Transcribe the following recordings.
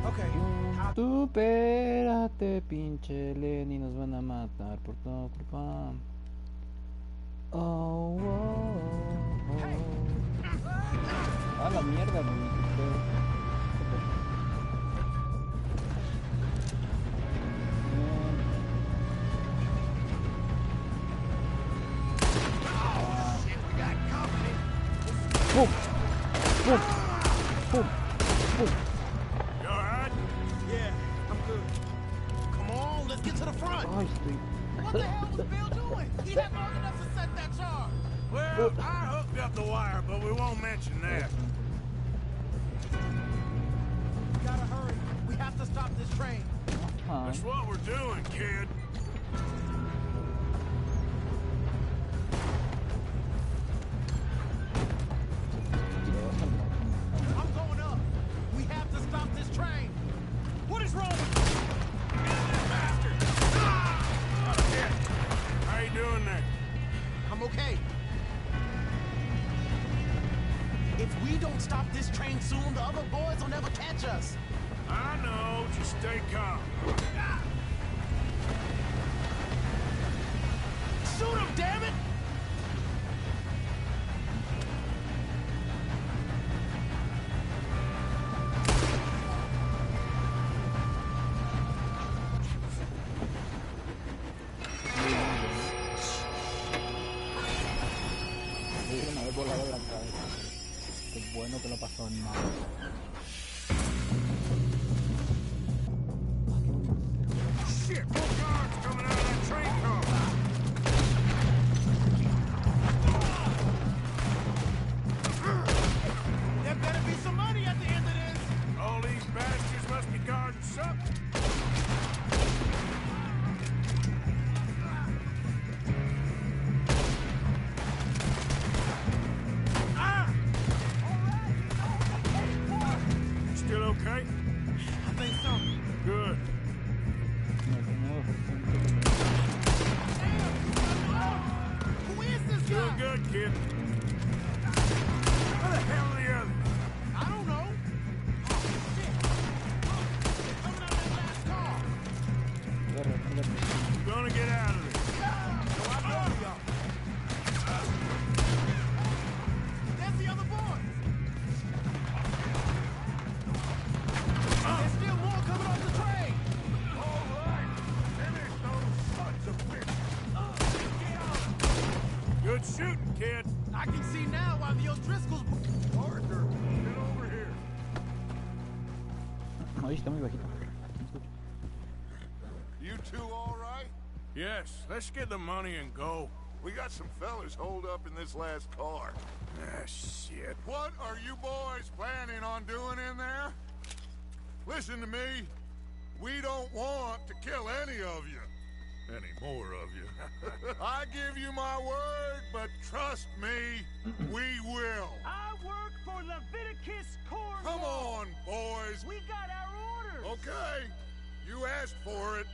Okay. Tú espérate, pinche Lenny, nos van a matar por tu culpa. Oh, oh, oh. A la mierda, boom, boom, boom, boom. You alright? Yeah, I'm good. Come on, let's get to the front. Ay, estoy... What the hell was Bill doing? He had long enough to set that charge. Well, I hooked up the wire, but we won't mention that. We gotta hurry. We have to stop this train. That's what we're doing, kid. I'm going up. We have to stop this train. What is wrong with you? Bastard! Ah! Shit. How you doing there? I'm okay. If we don't stop this train soon, the other boys will never catch us. I know. Just stay calm. Ah! Shoot him, damn it! Una vez volado en la cabeza. Qué bueno que no pasó nada. Shit! More guards coming out of that train car. There better be some money at the end of this. All these bastards must be guarding something. Still okay? I think so. Good. Who is this guy? Doing good, kid. Where the hell are the others? I don't know. Oh, shit. They're coming out of that last car. We're gonna get out of this. No, I know we are. There's the other boys. There's still more coming off the train. All right. Finish those sons of bitches. Good shooting, kid. I can see now why the O'Driscolls... Arthur, get over here. Ay, está muy bajito. You two all right? Yes, let's get the money and go. We got some fellas holed up in this last car. Ah, shit. What are you boys planning on doing in there? Listen to me. We don't want to kill any of you. Any more of you. I give you my word, but trust me, we will. I work for Leviticus Corps. Come on, boys. We got our orders. Okay, you asked for it.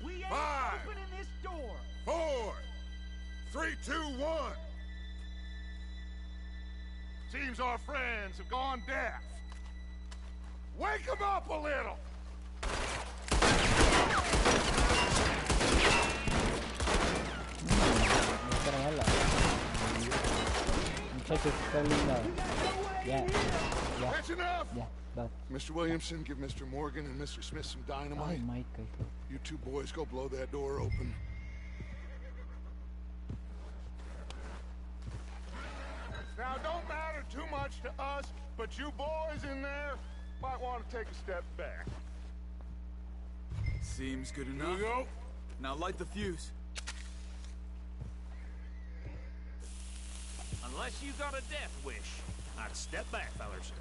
We ain't 5, opening this door. 4, 3, 2, 1. Seems our friends have gone deaf. Wake them up a little. Muchachos, está blindado. Ya, ya, That's enough. ya, va. Mr. Williamson, give Mr. Morgan and Mr. Smith some Ay, dynamite. Mike. You two boys go blow that door open. Now, don't matter too much to us, but you boys in there might want to take a step back. Seems good Here enough. we go. Now light the fuse. Unless you got a death wish, I'd step back, fellers.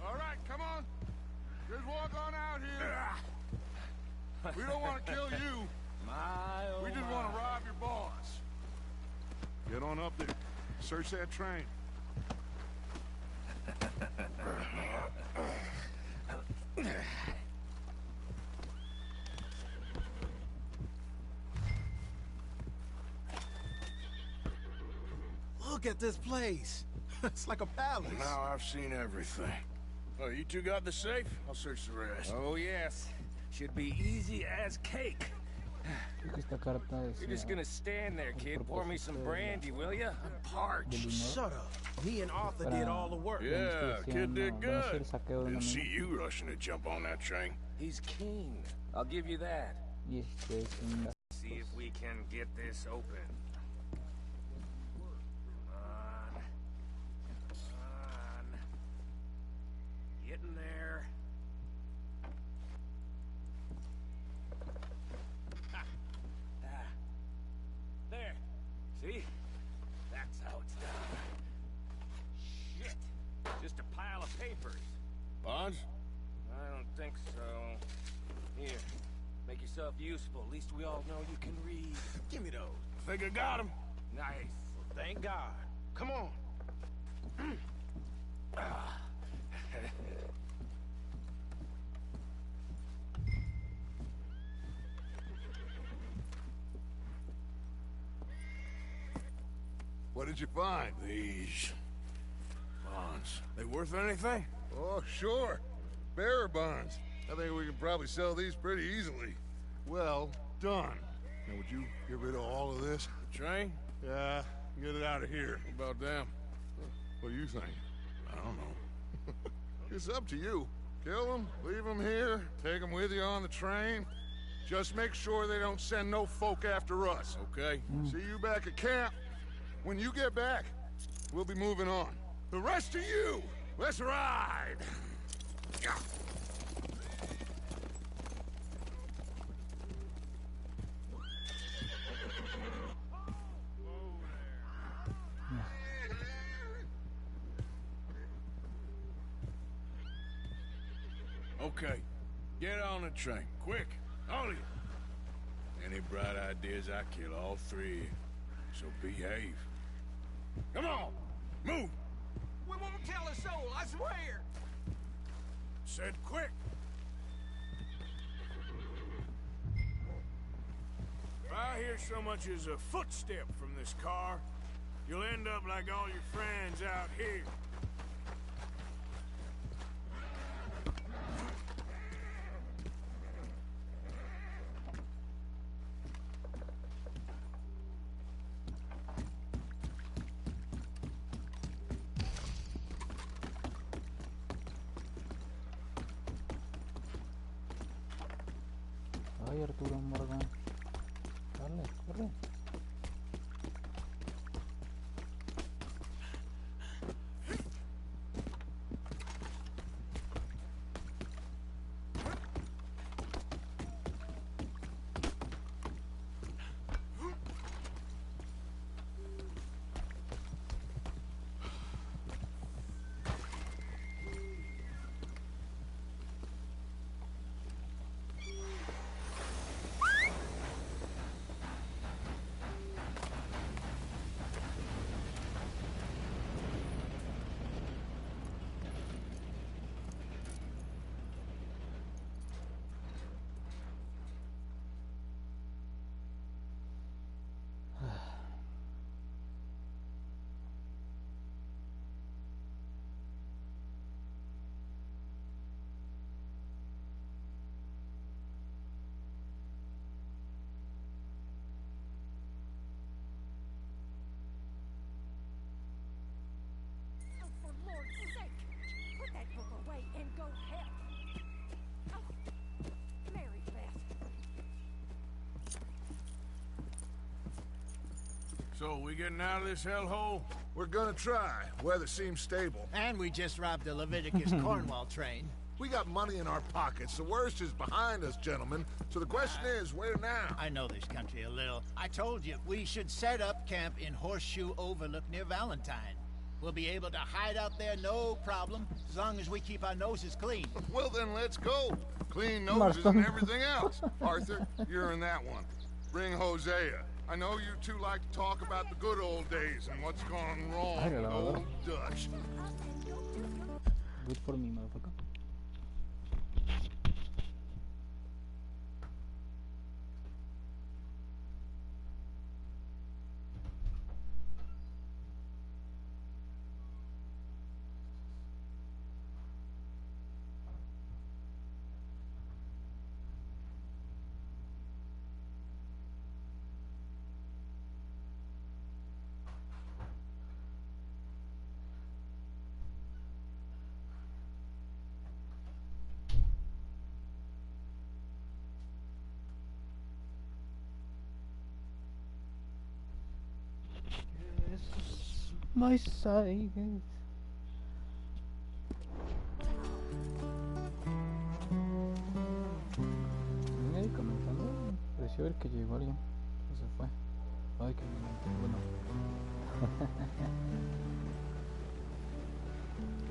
All right, come on. Just walk on out here. We don't want to kill you. We just want to rob your boss. Get on up there. Search that train. Look at this place. It's like a palace. Now I've seen everything. Oh, you two got the safe? I'll search the rest. Oh, yes. Should be easy as cake. Esta carta You're decía just gonna stand there, kid. Pour me some brandy, will ya? I'm del parched. dinero Shut up. Me and Arthur did all the work. Yeah, kid did van a hacer good. el saqueo de una Didn't see mina you rushing to jump on that train. He's keen. I'll give you that. y este es un See if we can get this open. Come on. Getting there. Ha. Ah. There. See? That's how it's done. Shit. Just a pile of papers. Bonds? I don't think so. Here. Make yourself useful. At least we all know you can read. Give me those. Think I got him. Nice. Thank God. Come on. What did you find? These bonds. They worth anything? Oh, sure. Bearer bonds. I think we can probably sell these pretty easily. Well done. Now, would you get rid of all of this? The train? Yeah, get it out of here. What about them? What do you think? I don't know. It's up to you. Kill them, leave them here, take them with you on the train. Just make sure they don't send no folk after us. Okay. See you back at camp. When you get back, we'll be moving on. The rest of you, let's ride! Yeah. Okay. Get on the train. Quick. All of you. Any bright ideas, I kill all three of you. So behave. Come on! Move! We won't tell a soul, I swear. Said quick! If I hear so much as a footstep from this car, you'll end up like all your friends out here. ay Arturo Morgan, dale, corre. Oh, for Lord's sake! Put that book away and go help! Oh, Mary Beth. So, we getting out of this hellhole? We're gonna try. Weather seems stable. And we just robbed the Leviticus Cornwall train. We got money in our pockets. The worst is behind us, gentlemen. So the question is, where now? I know this country a little. I told you, we should set up camp in Horseshoe Overlook near Valentine. We'll be able to hide out there no problem, as long as we keep our noses clean. Well, then let's go. Clean noses and everything else. Arthur, you're in that one. Bring Hosea. I know you two like to talk about the good old days and what's gone wrong with old Dutch. Good for me, motherfucker. My side. Ahí comenzando. Pareció ver que llegó alguien. O se fue. Ay, qué momento. Bueno.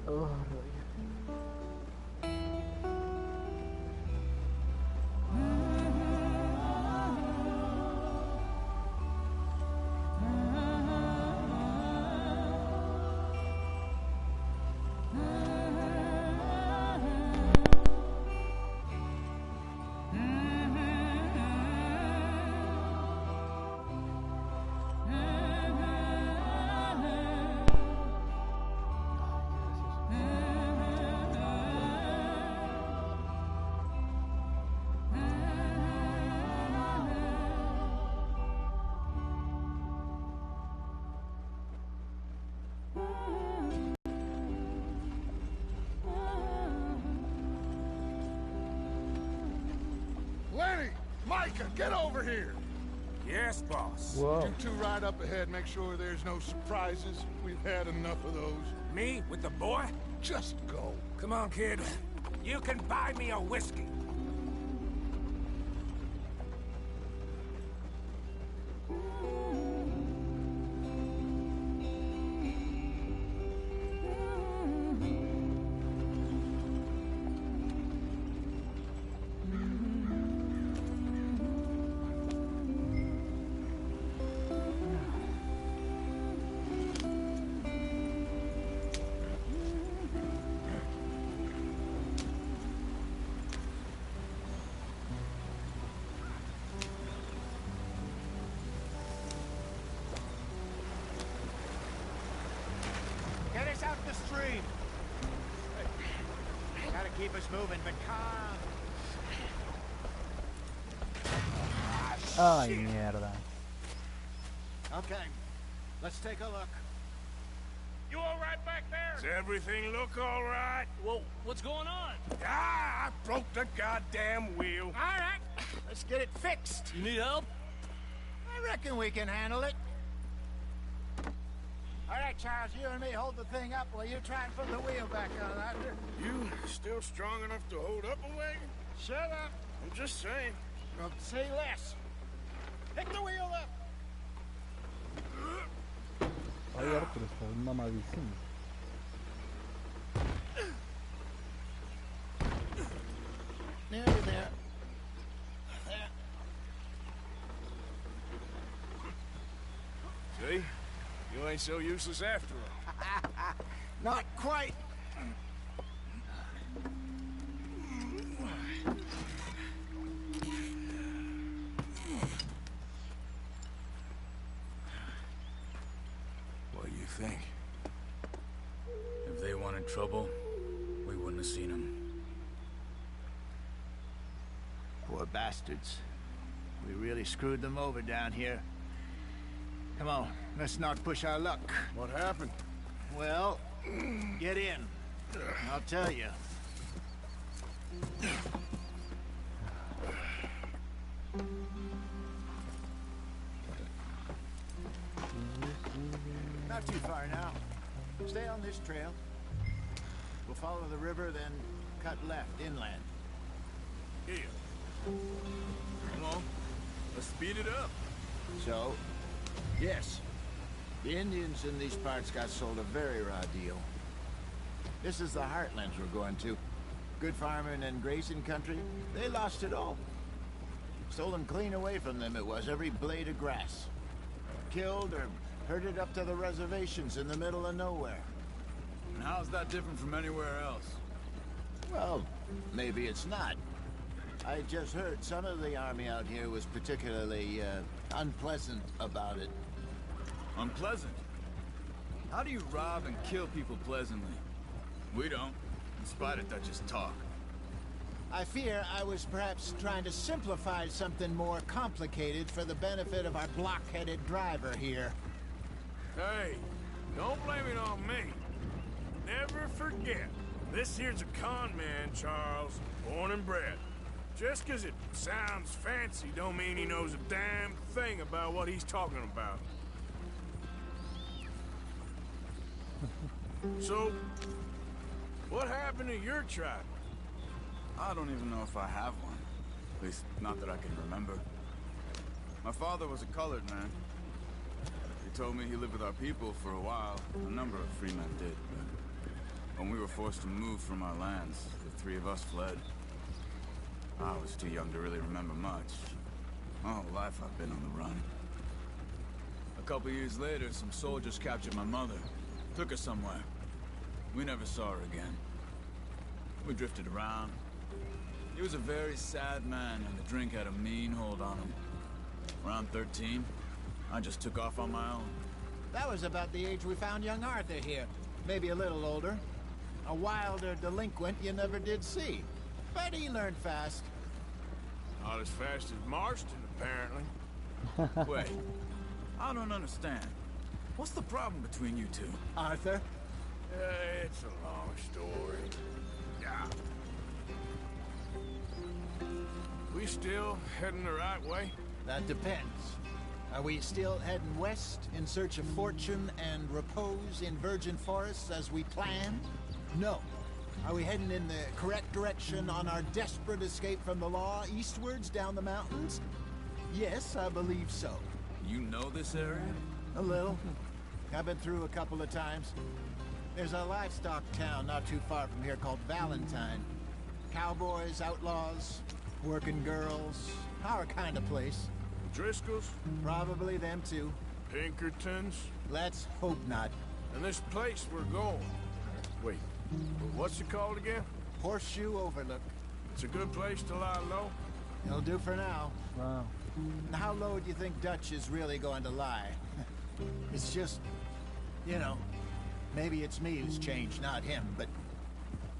Oh, rollo. Lenny! Micah, get over here! Yes, boss. Wow. You two ride up ahead, make sure there's no surprises. We've had enough of those. Me with the boy? Just go. Come on, kid. You can buy me a whiskey. Get us out the stream. Gotta keep us moving, but calm. Ay, mierda. Okay, let's take a look. You all right back there? Does everything look all right? Well, what's going on? Ah, I broke the goddamn wheel. All right, let's get it fixed. You need help? I reckon we can handle it. All right, Charles, you and me hold the thing up while you try and put the wheel back on, Arthur. You still strong enough to hold up a wagon? Shut up. I'm just saying. Well, say less. Pick the wheel up. Ay, Arthur, estás mamadísimo. Nearly there. There. See? You ain't so useless after all. Not quite. What do you think? If they wanted trouble, we wouldn't have seen them. Poor bastards. We really screwed them over down here. Come on, let's not push our luck. What happened? Well, get in. I'll tell you. Not too far now. Stay on this trail. We'll follow the river, then cut left inland. Here. Come on. Let's speed it up. So, yes, the Indians in these parts got sold a very raw deal. This is the heartlands we're going to. Good farming and grazing country, they lost it all. Stolen clean away from them it was, every blade of grass. Killed or herded up to the reservations in the middle of nowhere. And how's that different from anywhere else? Well, maybe it's not. I just heard some of the army out here was particularly, unpleasant about it. Unpleasant? How do you rob and kill people pleasantly? We don't, in spite of Dutch's talk. I fear I was perhaps trying to simplify something more complicated for the benefit of our block-headed driver here. Hey, don't blame it on me. Never forget, this here's a con man, Charles, born and bred. Just 'cause it sounds fancy don't mean he knows a damn thing about what he's talking about. So, what happened to your tribe? I don't even know if I have one. At least, not that I can remember. My father was a colored man. He told me he lived with our people for a while. A number of free men did, but when we were forced to move from our lands, the three of us fled. I was too young to really remember much. My whole life I've been on the run. A couple years later, some soldiers captured my mother. Took her somewhere. We never saw her again. We drifted around. He was a very sad man, and the drink had a mean hold on him. Around 13, I just took off on my own. That was about the age we found young Arthur here. Maybe a little older. A wilder delinquent you never did see. But he learned fast. Not as fast as Marston, apparently. Wait, I don't understand. What's the problem between you two? Arthur? It's a long story. Yeah. We still heading the right way? That depends. Are we still heading west in search of fortune and repose in virgin forests as we planned? No. Are we heading in the correct direction on our desperate escape from the law eastwards down the mountains? Yes, I believe so. You know this area? A little. I've been through a couple of times. There's a livestock town not too far from here called Valentine. Cowboys, outlaws, working girls, our kind of place. Driscolls? Probably them too. Pinkertons? Let's hope not. And this place we're going. Wait, what's it called again? Horseshoe Overlook. It's a good place to lie low? It'll do for now. Wow. How low do you think Dutch is really going to lie? It's just, you know, maybe it's me who's changed, not him, but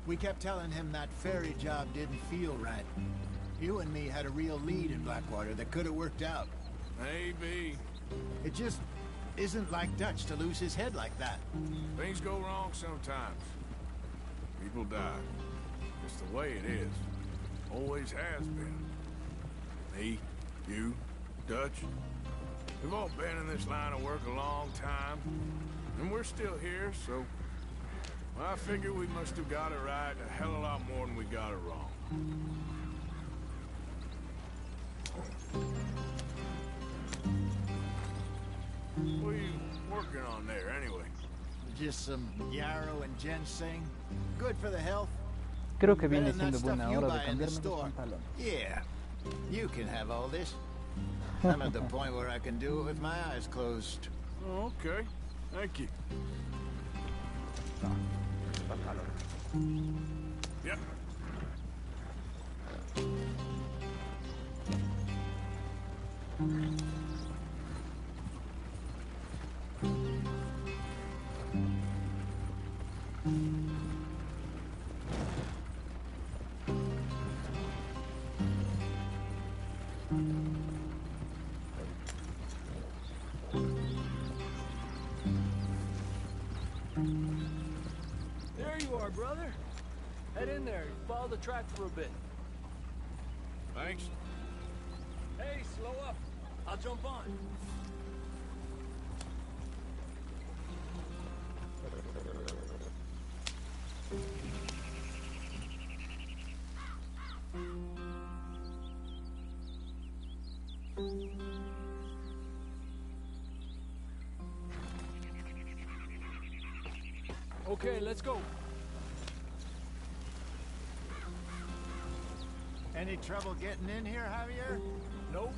we kept telling him that ferry job didn't feel right. You and me had a real lead in Blackwater that could have worked out. Maybe. It just isn't like Dutch to lose his head like that. Things go wrong sometimes. People die. It's the way it is. Always has been. Me, you, Dutch. We've all been in this line of work a long time. And we're still here, so... well, I figure we must have got it right a hell of a lot more than we got it wrong. What are you working on there, anyway? Just some yarrow and ginseng. Good for the health. Creo que Better viene than that siendo stuff buena you hora de buy in the cambiarme los store. pantalones. Yeah, you can have all this. I'm at the point where I can do it with my eyes closed. Oh, okay. Thank you. Yep. There you are, brother. Head in there. Follow the track for a bit. Thanks. Hey, slow up. I'll jump on. Okay, let's go. Any trouble getting in here, Javier? Nope.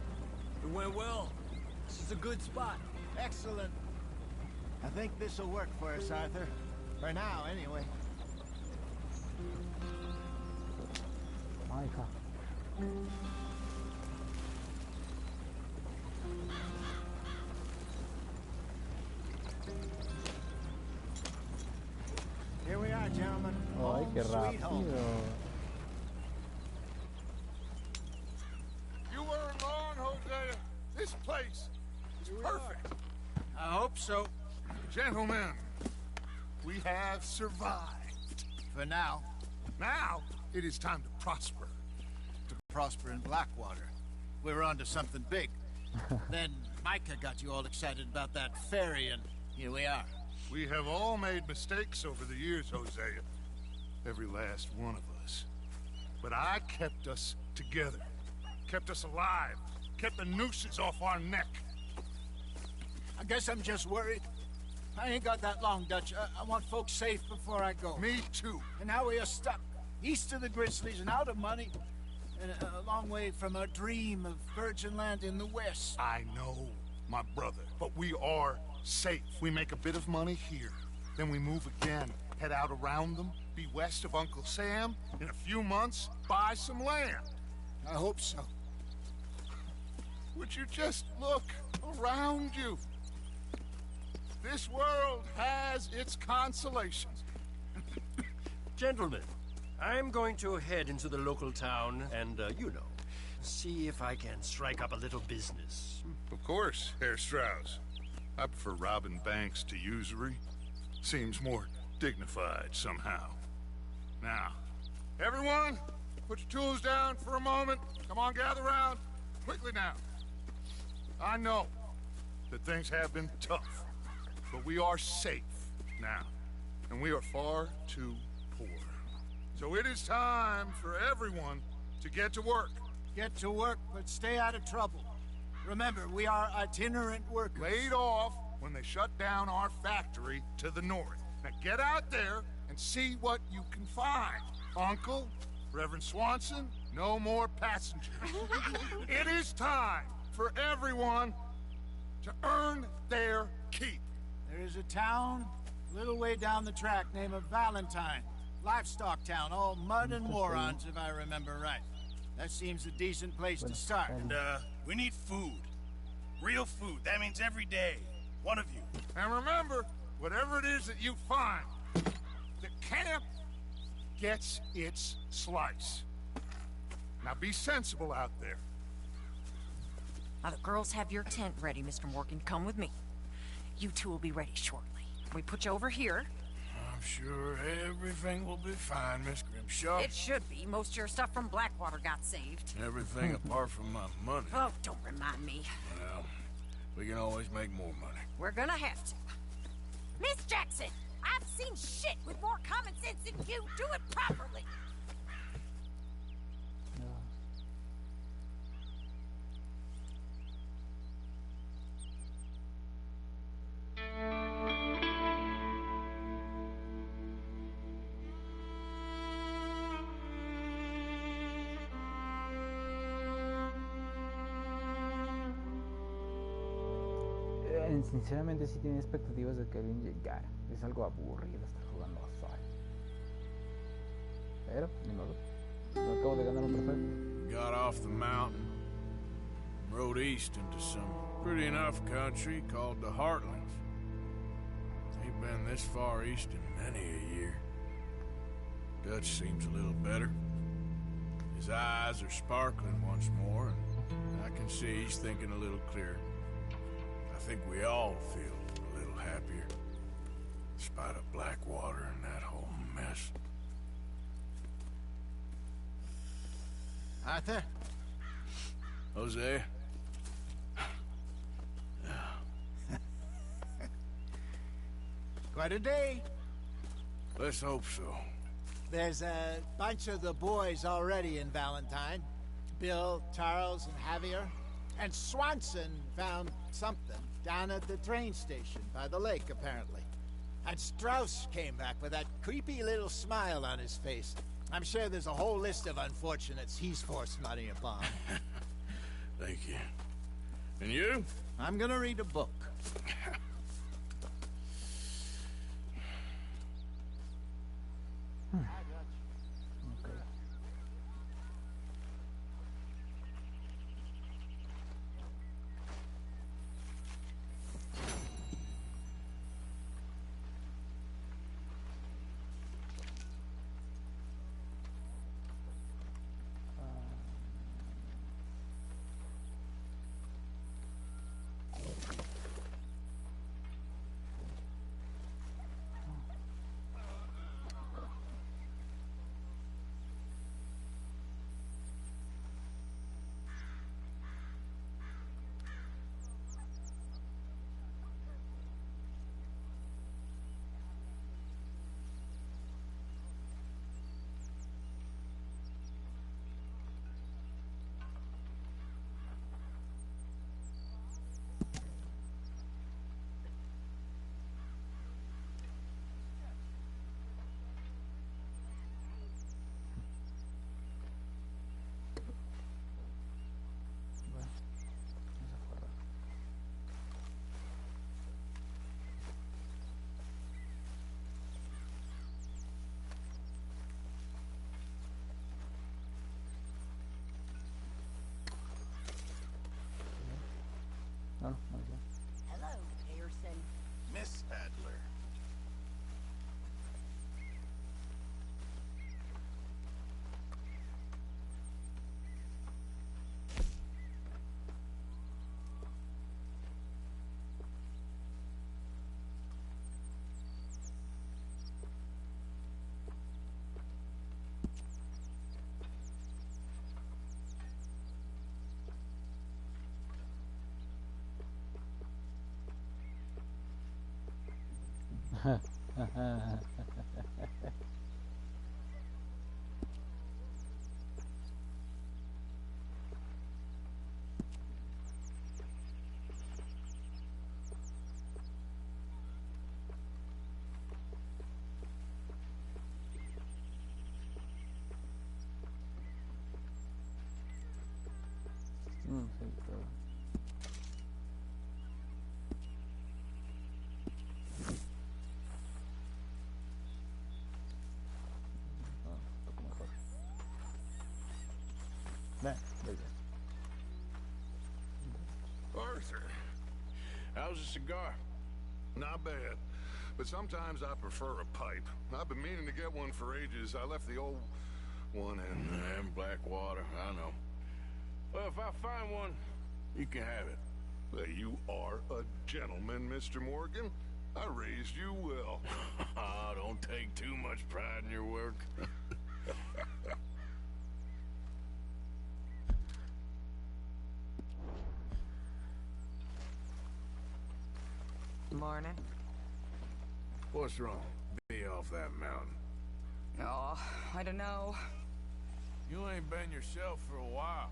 It went well. This is a good spot. Excellent. I think this'll work for us, Arthur. For now, anyway. Ay, hija. Here we are, gentlemen. Ay, Home qué sweet home. rápido. You weren't wrong, Hosea. This place is perfect. I hope so. Gentlemen, we have survived. For now. Now, it is time to prosper. To prosper in Blackwater. We were onto something big. Then Micah got you all excited about that ferry, and here we are. We have all made mistakes over the years, Hosea. Every last one of us. But I kept us together. Kept us alive. Kept the nooses off our neck. I guess I'm just worried. I ain't got that long, Dutch. I want folks safe before I go. Me too. And now we are stuck. East of the Grizzlies and out of money. And a long way from our dream of virgin land in the west. I know, my brother. But we are safe. We make a bit of money here. Then we move again. Head out around them. Be west of Uncle Sam. In a few months, buy some land. I hope so. Would you just look around you? This world has its consolations. Gentlemen, I'm going to head into the local town and, you know, see if I can strike up a little business. Of course, Herr Strauss. I prefer robbing banks to usury. Seems more dignified somehow. Now, everyone, put your tools down for a moment. Come on, gather round. Quickly now. I know that things have been tough, but we are safe now, and we are far too poor. So it is time for everyone to get to work. Get to work, but stay out of trouble. Remember, we are itinerant workers. Laid off when they shut down our factory to the north. Now get out there and see what you can find. Uncle, Reverend Swanson, no more passengers. It is time for everyone to earn their keep. There is a town a little way down the track named Valentine. Livestock town, all mud and morons, if I remember right. That seems a decent place to start. And, we need food. Real food. That means every day. One of you. And remember, whatever it is that you find, the camp gets its slice. Now be sensible out there. Now the girls have your tent ready, Mr. Morgan. Come with me. You two will be ready shortly. We put you over here. I'm sure everything will be fine, Miss Grimshaw. It should be. Most of your stuff from Blackwater got saved. Everything apart from my money. Oh, don't remind me. Well, we can always make more money. We're gonna have to. Miss Jackson, I've seen shit with more common sense than you. Do it properly. Sinceramente sí tenía expectativas de que alguien llegara. Es algo aburrido estar jugando solo. Pero, ni modo. No acabo de ganar un trofeo. Got off the mountain, rode east into some pretty enough country called the Heartlands. Ain't been this far east in many a year. Dutch seems a little better. His eyes are sparkling once more, and I can see he's thinking a little clearer. I think we all feel a little happier, in spite of Blackwater and that whole mess. Arthur? Jose? Quite a day. Let's hope so. There's a bunch of the boys already in Valentine. Bill, Charles, and Javier. And Swanson found something down at the train station by the lake, apparently. And Strauss came back with that creepy little smile on his face. I'm sure there's a whole list of unfortunates he's forced money upon. Thank you. And you? I'm gonna read a book. Sí, pero... un poco mejor. Ven, Arthur, how's a cigar? Not bad, but sometimes I prefer a pipe. I've been meaning to get one for ages. I left the old one in Blackwater, I know. Well, if I find one, you can have it. Well, you are a gentleman, Mr. Morgan. I raised you well. Don't take too much pride in your work. Morning. What's wrong? Be off that mountain. Oh, I don't know. You ain't been yourself for a while.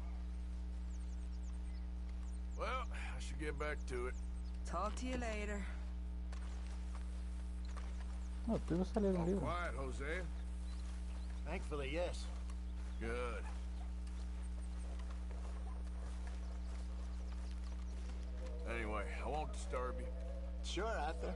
Well, I should get back to it. Talk to you later. No, tú vas a leer un All libro. quiet, Jose. Thankfully, yes. Good. Anyway, I won't disturb you. Sure, Arthur.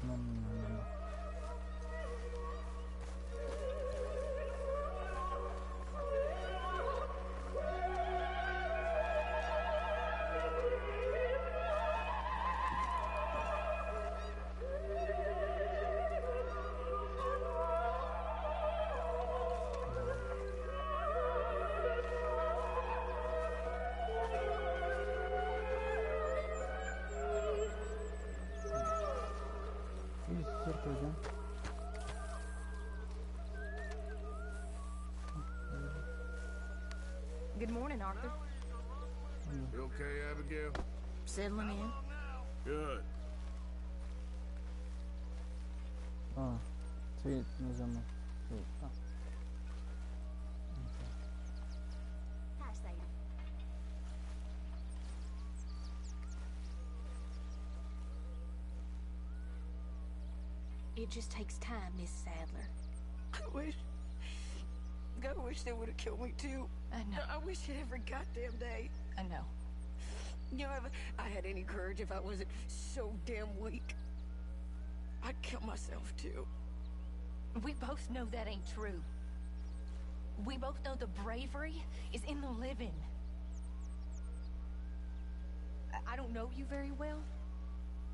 No. Sí, es cierto ya. Good morning, Arthur. You okay, Abigail? Settling in? Good. Ah, sí, nos llama. Sí. Ah. Hi, Sadie. It just takes time, Miss Sadler. I wish they would have killed me too. I know. I wish it every goddamn day. I know. You know, if I had any courage, if I wasn't so damn weak, I'd kill myself too. We both know that ain't true. We both know the bravery is in the living. I don't know you very well,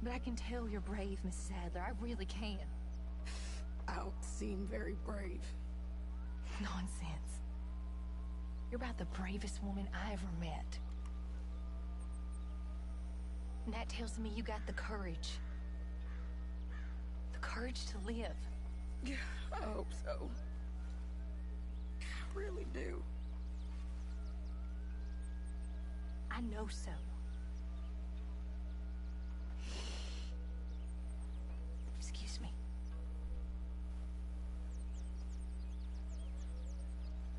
but I can tell you're brave, Miss Sadler. I really can. I don't seem very brave. Nonsense. You're about the bravest woman I ever met. And that tells me you got the courage. The courage to live. Yeah, I hope so. I really do. I know so. Excuse me.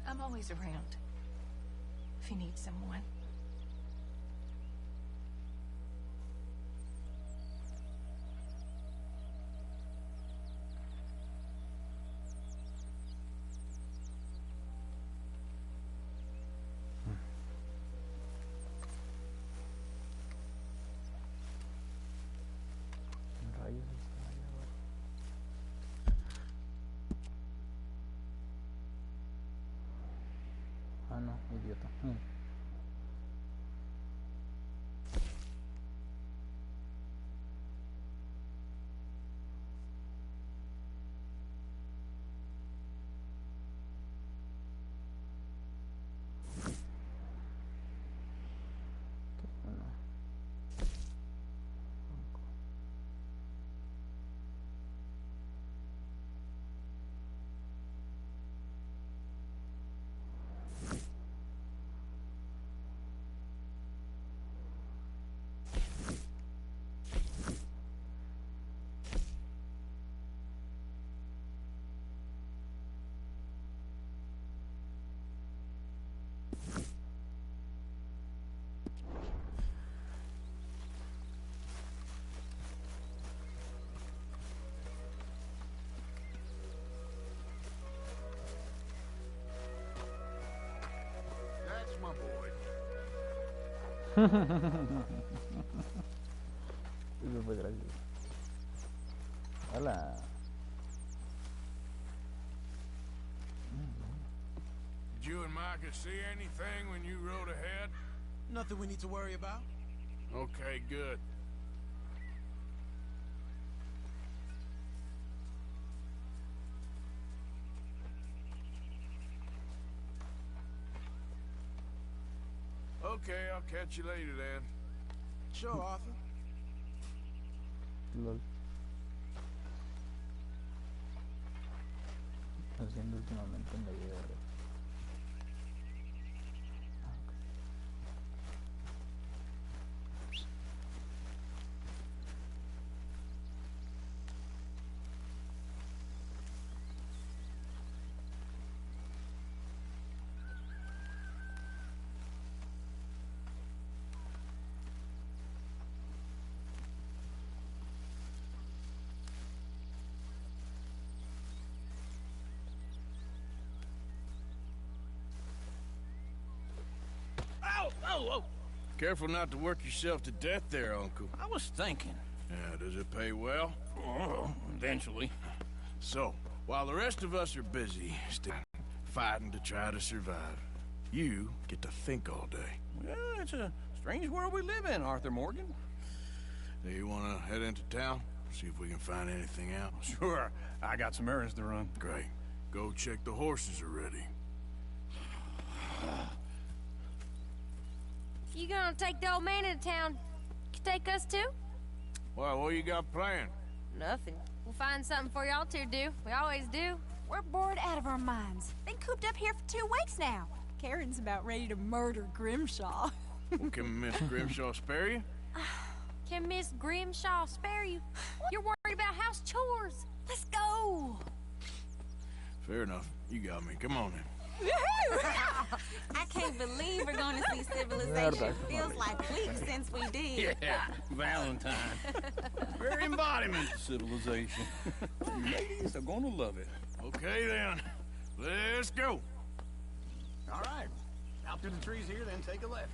I'm always around. If you need someone. Rayos está allá abajo. Ah, no, idiota. Eso fue gracioso. Hola. Did you and Micah see anything when you rode ahead? Nothing we need to worry about. Okay, good. Okay, I'll catch you later then. Sure, Arthur. LOL. Haciendo últimamente en la vida real. Oh! Careful not to work yourself to death there, Uncle. I was thinking. Yeah, does it pay well? Oh, eventually. So, while the rest of us are busy, still fighting to try to survive, you get to think all day. Well, it's a strange world we live in, Arthur Morgan. Do you want to head into town? See if we can find anything out? Sure. I got some errands to run. Great. Go check the horses are ready. You gonna take the old man into town? You take us too? Well, what you got planned? Nothing. We'll find something for y'all two to do. We always do. We're bored out of our minds. Been cooped up here for 2 weeks now. Karen's about ready to murder Grimshaw. Well, can Miss Grimshaw spare you? Can Miss Grimshaw spare you? You're worried about house chores. Let's go. Fair enough. You got me. Come on then. I can't believe we're going to see civilization. Feels like weeks since we did. Yeah, Valentine. Very embodiment of civilization. Ladies are gonna love it. Okay then. Let's go. All right. Out through the trees here, then take a left.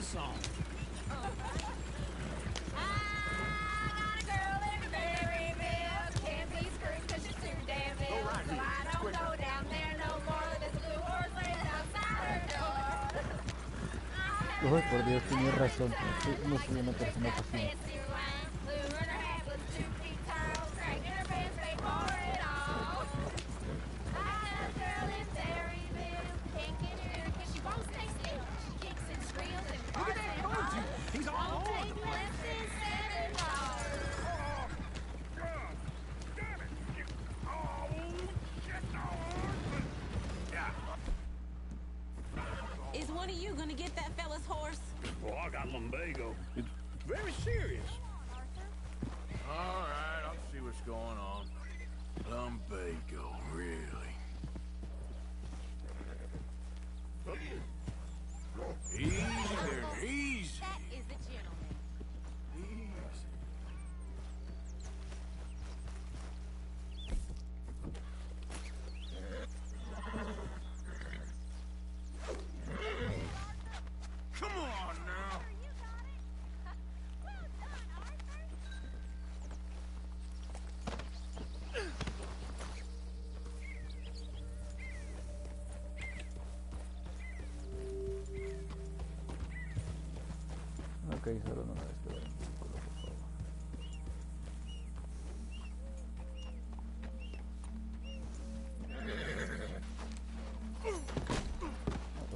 Song. Uy, por Dios, tienes razón. No soy una persona pasiva. Is one of you gonna get that fella's horse? Oh, I got lumbago. It's very serious. All right, I'll see what's going on. Lumbago, really? Easy there, easy. That is the gentleman. Easy. Come on now. Ok, solo no me despegar el vehículo, por favor.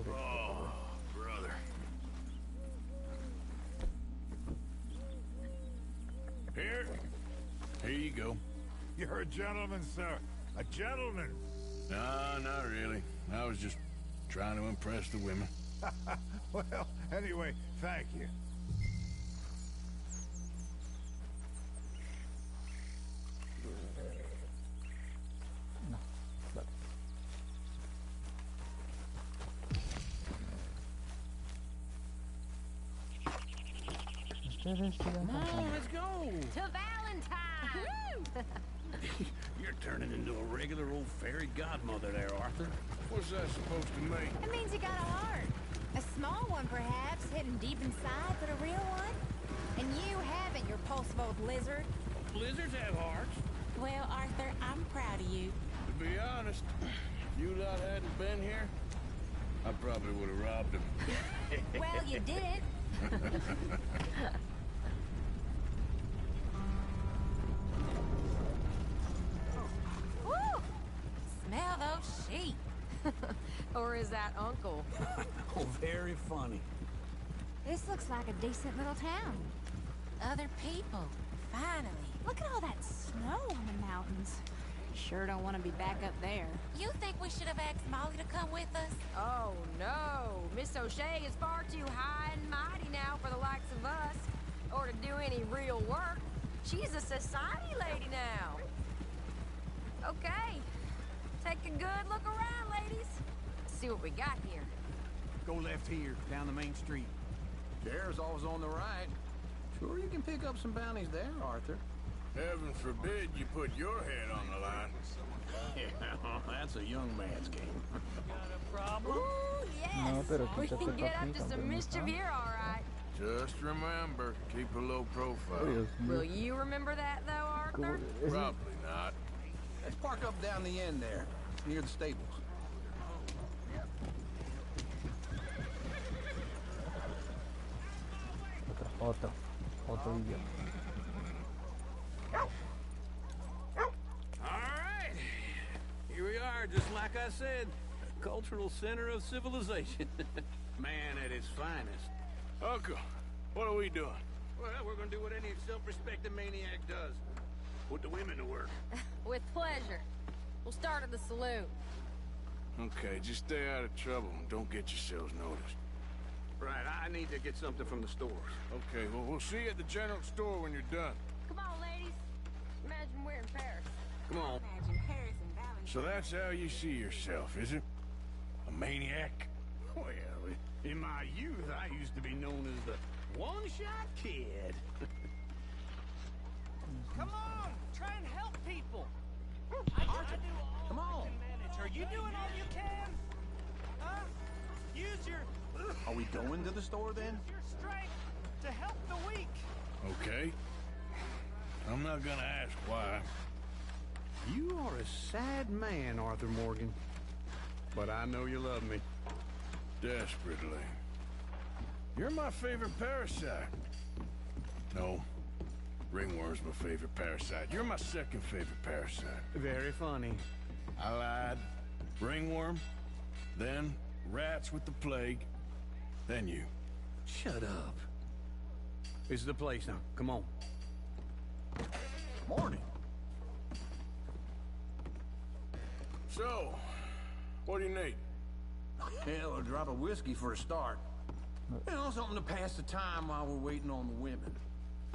Oh, brother. Here you go. You're a gentleman, sir. A gentleman. No, not really. I was just trying to impress the women. Well, Anyway, thank you. No, vale. Ustedes sigan Come on, cantando. let's go. To Valentine! You're turning into a regular old fairy godmother there, Arthur. What's that supposed to mean? It means you got a heart. A small one, perhaps, hidden deep inside, but a real one. And you haven't, you repulsive old lizard. Lizards have hearts. Well, Arthur, I'm proud of you. To be honest, if you lot hadn't been here, I probably would have robbed him. Well, you did. Woo! Smell those sheep. Or is that Uncle? Oh, very funny. This looks like a decent little town. Other people. Finally. Look at all that snow on the mountains. Sure don't want to be back up there. You think we should have asked Molly to come with us? Oh, no. Miss O'Shea is far too high and mighty now for the likes of us. Or to do any real work. She's a society lady now. Okay. Take a good look around, ladies. See what we got here. Go left here, down the main street. Chair's always on the right. Sure you can pick up some bounties there, Arthur. Heaven forbid you put your head on the line. Yeah, that's a young man's game. Got a problem? Ooh, yes. No, pero We quítate can get papi, up to some campeón, mischief ¿ah? here, all right. Just remember, keep a low profile. Dios mío. Will you remember that, though, Como- Arthur? es- Probably not. Let's park up down the end there, near the stables. Otro idioma. All right. Here we are, just like I said. A cultural center of civilization. Man at his finest. Uncle, what are we doing? Well, we're gonna do what any self-respecting maniac does. Put the women to work. With pleasure. We'll start at the saloon. Okay, just stay out of trouble and don't get yourselves noticed. Right, I need to get something from the stores. Okay, well, we'll see you at the general store when you're done. Come on, ladies. Imagine we're in Paris. Come on. Imagine Paris and Valentine. So that's how you see yourself, is it? A maniac? Well, in my youth, I used to be known as the one-shot kid. Come on, try and help people. Arthur, come on. Manage. Are you doing all you can? Huh? Use your Are we going to the store then? strength to help the weak. Okay. I'm not gonna ask why. You are a sad man, Arthur Morgan. But I know you love me. Desperately. You're my favorite parasite. No. Ringworm's my favorite parasite. You're my second favorite parasite. Very funny. I lied. Ringworm. Then rats with the plague. Then you. Shut up. This is the place now. Come on. Morning. So, what do you need? Hell, a drop of whiskey for a start. You know, something to pass the time while we're waiting on the women.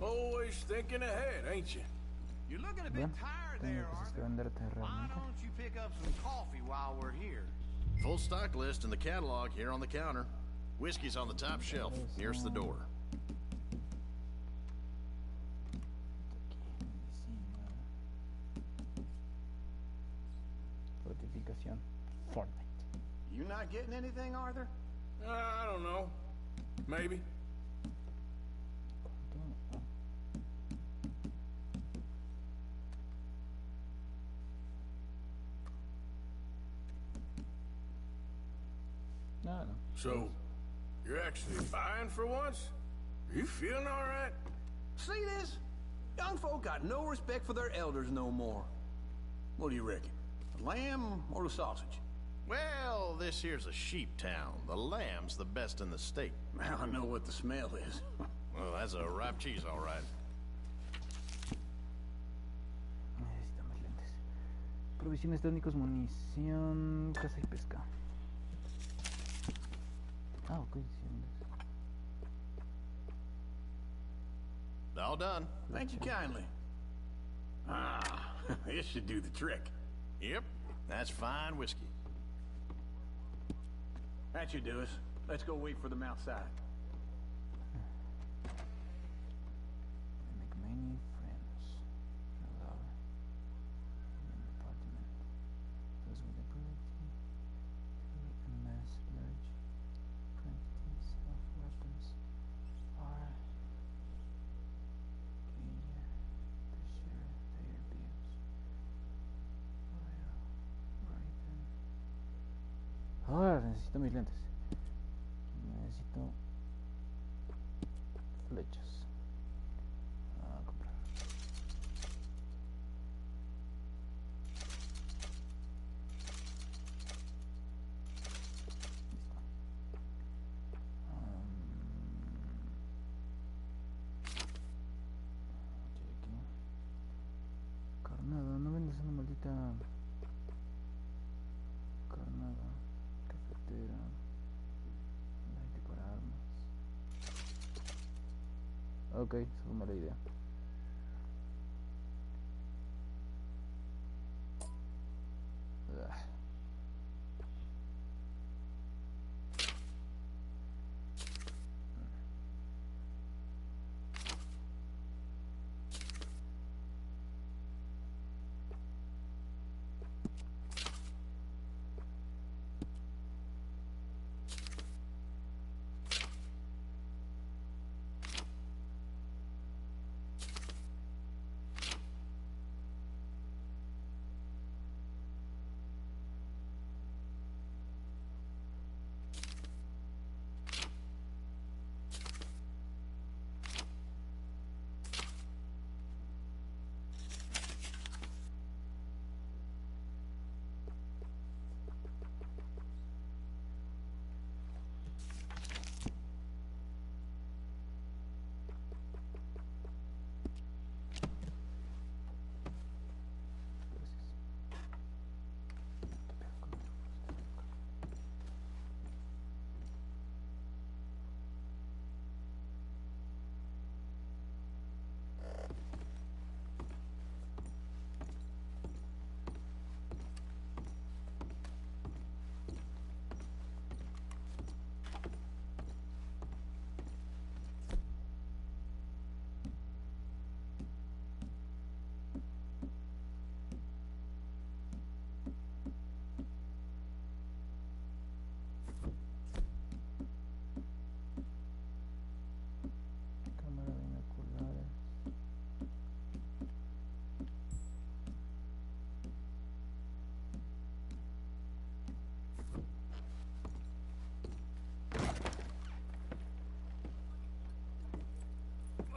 Always thinking ahead, ain't you? You're looking a bit Bien, tired tengo there, cosas que Arthur. venderte Why realmente. don't you pick up some coffee while we're here? Full stock list in the catalog here on the counter. Whiskey's on the top shelf, nearest the door. Fortificación. Fortnite. You not getting anything, Arthur? I don't know. Maybe. No, no. So, you're actually buying for once? Are you feeling all right? See this? Young folk got no respect for their elders no more. What do you reckon? The lamb or the sausage? Well, this here's a sheep town. The lamb's the best in the state. I know what the smell is. Well, that's a ripe cheese, all right. Necesitamos lentes. Provisiones técnicos, munición, caza y pesca. Ah, ok. All done. Thank you kindly. Ah, this should do the trick. Yep, that's fine whiskey. That should do us. Let's go wait for them outside. Make many friends. Hello. In the apartment. Those with the ability to amass large quantities of weapons are eager to share their views. Ahora necesito mis lentes. Necesito flechas. A comprar. Listo. Carnada, no vendes una maldita carnada, cafetera, aceite para armas. Ok, esa fue mala idea. Ugh.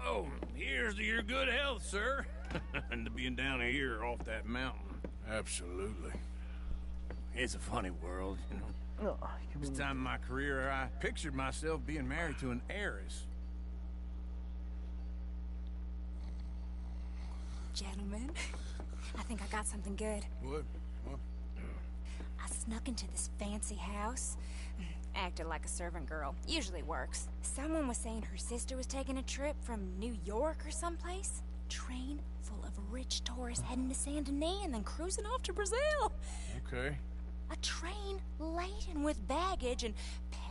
Oh, here's to your good health, sir. And to being down here off that mountain. Absolutely. It's a funny world, you know. This time in my career, I pictured myself being married to an heiress. Gentlemen, I think I got something good. What? I snuck into this fancy house. Acted like a servant girl. Usually works. Someone was saying her sister was taking a trip from New York or someplace. Train full of rich tourists heading to Saint Denis and then cruising off to Brazil. Okay. A train laden with baggage and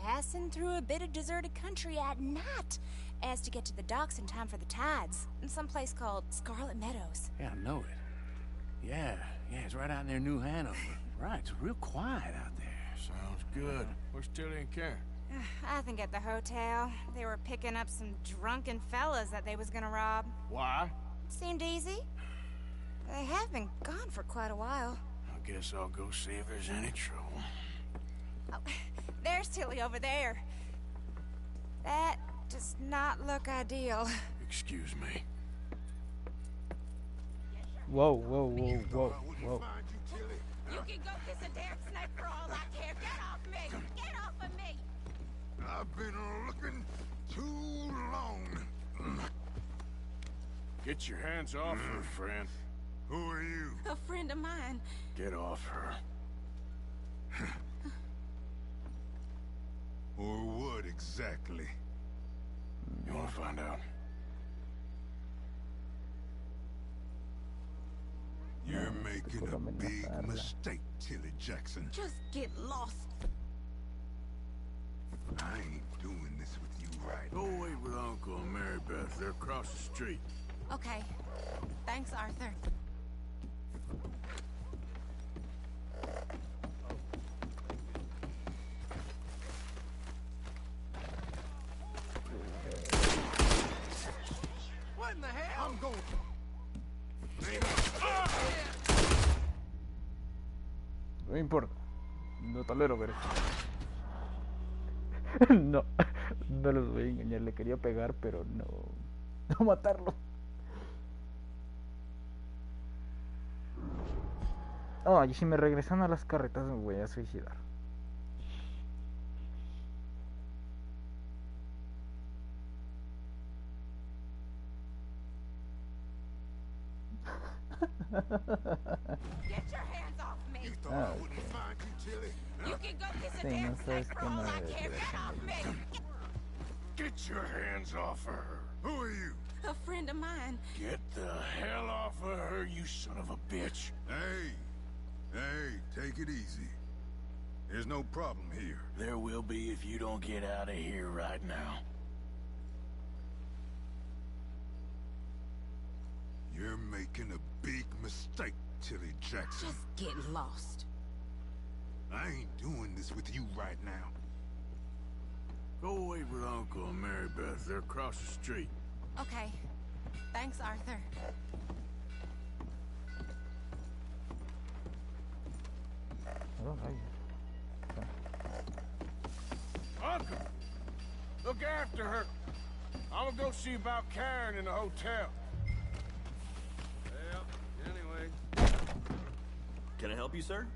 passing through a bit of deserted country at night as to get to the docks in time for the tides in some place called Scarlet Meadows. Yeah, I know it. Yeah, it's right out near New Hanover. Right, it's real quiet out there. Sounds good. Where's Tilly and Karen? I think at the hotel. They were picking up some drunken fellas that they was gonna rob. Why? It seemed easy. They have been gone for quite a while. I guess I'll go see if there's any trouble. Oh, there's Tilly over there. That does not look ideal. Excuse me. Whoa. You can go kiss a damn snake for all I care. Get off me! Get off of me! I've been looking too long. Get your hands off her, friend. Who are you? A friend of mine. Get off her. Or what exactly? You want to find out? making a big mistake, Tilly Jackson. Just get lost. I ain't doing this with you right Go wait with Uncle and Mary Beth. They're across the street. Okay. Thanks, Arthur. What in the hell? I'm going. No me importa. No tolero ver esto. No, no los voy a engañar. Le quería pegar, pero no matarlo. Oh, y si me regresan a las carretas me voy a suicidar. Get your hands off me. You thought I wouldn't find you, Tilly? You can go kiss a Sí, damn no sabes snake que for all no I debes care. de Get off me. Get your hands off of her. Who are you? A friend of mine. Get the hell off of her, you son of a bitch. Hey, take it easy. There's no problem here. There will be if you don't get out of here right now. You're making a big mistake, Tilly Jackson. Just get lost. I ain't doing this with you right now. Go wait with Uncle and Mary Beth. They're across the street. Okay. Thanks, Arthur. Oh, Uncle! Look after her. I'm gonna go see about Karen in the hotel. Well, anyway. Can I help you, sir?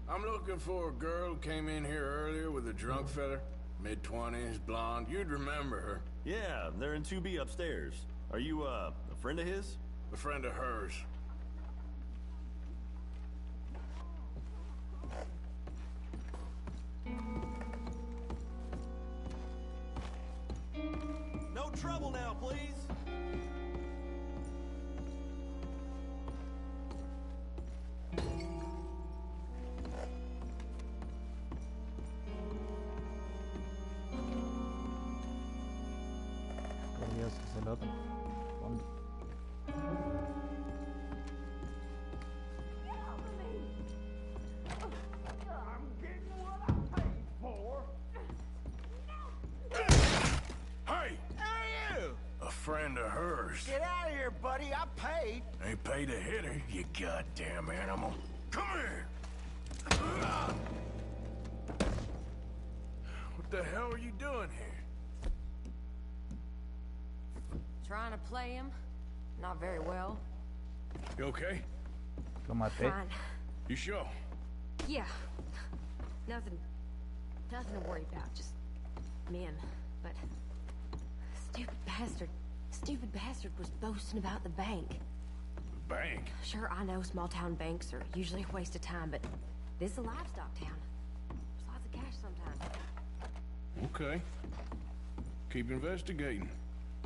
I'm looking for a girl who came in here earlier with a drunk fella. Mid-20s, blonde. You'd remember her. Yeah, they're in 2B upstairs. Are you, a friend of his? A friend of hers. No trouble now, please. Dios, es el otro. ¿Dónde? I'm getting what I paid for. Hey! Hey, you! A friend of hers. Get out of here, buddy. I paid. Ain't paid to hit her, you goddamn animal. Come here! What the hell are you doing here? Trying to play him. Not very well. You okay? Lo maté. Fine. You sure? Yeah. Nothing to worry about. Just men. But stupid bastard was boasting about the bank. The bank? Sure, I know small town banks are usually a waste of time, but this is a livestock town. There's lots of cash sometimes. Okay. Keep investigating.